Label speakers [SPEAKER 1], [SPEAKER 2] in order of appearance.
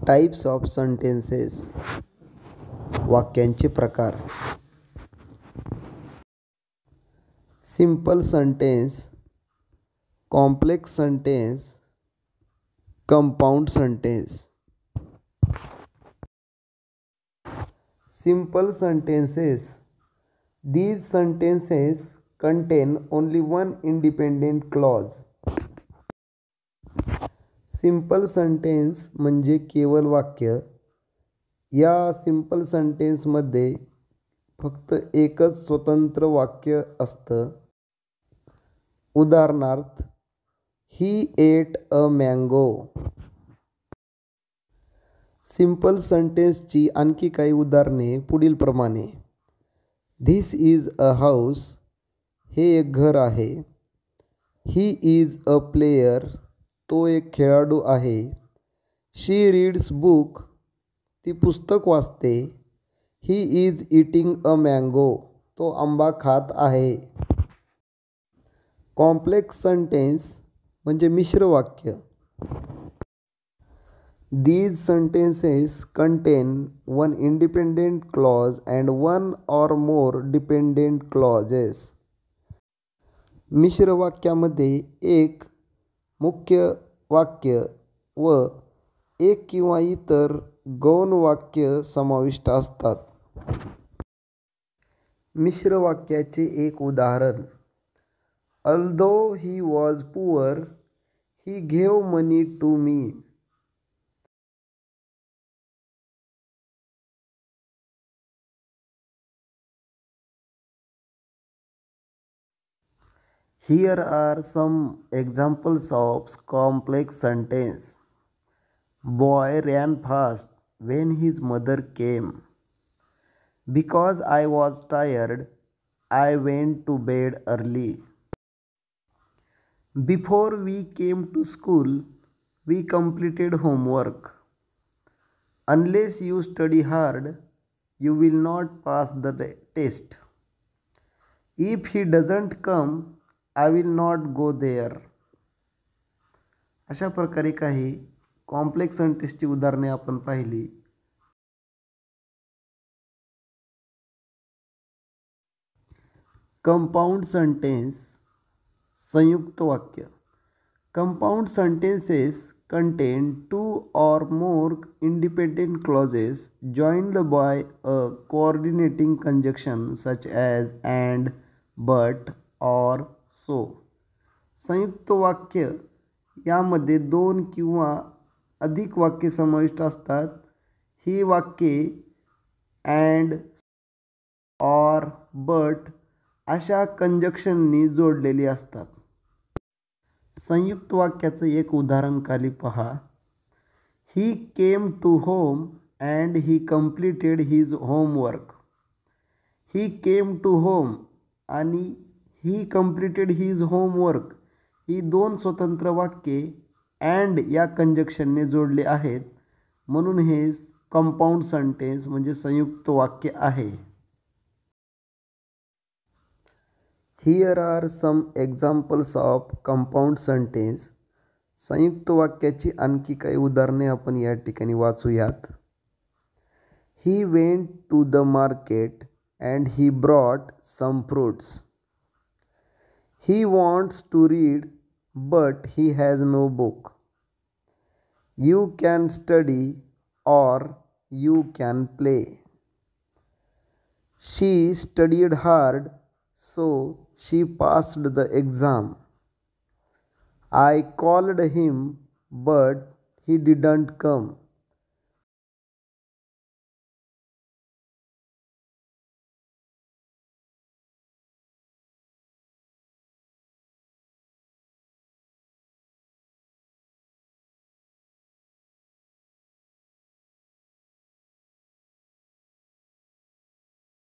[SPEAKER 1] Types of sentences. वाक्यांचे प्रकार. Simple sentence, complex sentence, compound sentence. Simple sentences. These sentences contain only one independent clause. Simple sentence म्हणजे केवळ वाक्य. या simple सेंटेन्समध्ये फक्त एकच स्वतंत्र वाक्य असतं. उदाहरणार्थ, ही एट अ मँगो. सिंपल सेंटेन्सची आणखी काही उदाहरणे पुढीलप्रमाणे. This is a house. हे एक घर आहे. He is a player. तो एक खेळाडू आहे. शी रीड्स बुक. ती पुस्तक वाचते. He is eating a mango. तो आंबा खात आहे. कॉम्प्लेक्स सेंटेन्स म्हणजे मिश्र वाक्य. These sentences contain one independent clause and one or more dependent clauses. मिश्र वाक्यामध्ये एक मुख्य वाक्य व एक किंवा इतर गौण वाक्य समाविष्ट असतात. मिश्र वाक्याचे एक उदाहरण. Although he was poor, he gave money to me. Here are some examples of complex sentence. Boy ran fast when his mother came. Because I was tired, I went to bed early. Before we came to school, we completed homework. Unless you study hard, you will not pass the test. If he doesn't come, I will not go there. अशा प्रकारे काही complex सेंटेन्सची उदाहरणे आपण पाहिली. Compound sentence, संयुक्त वाक्य. Compound sentences contain two or more independent clauses joined by a coordinating conjunction such as and, but, or, so. संयुक्त वाक्य यामध्ये दोन किंवा अधिक वाक्ये समाविष्ट असतात. ही वाक्ये and, or, but अशा कंजक्शननी जोडलेली असतात. संयुक्त वाक्याचं एक उदाहरण खाली पहा. He came to home and he completed his homework. He came to home आणि ही कम्प्लीटेड हिज होमवर्क ही दोन स्वतंत्र वाक्ये अँड या कंजक्शनने जोडले आहेत, म्हणून हे कंपाउंड सेंटेन्स म्हणजे संयुक्त वाक्य आहे. Here are some examples of compound sentence. संयुक्त वाक्याची आणखी काही उदाहरणे आपण या ठिकाणी वाचूयात. He went to the market and he brought some fruits. He wants to read but he has no book. You can study or you can play. She studied hard so she passed the exam. I called him but he didn't come.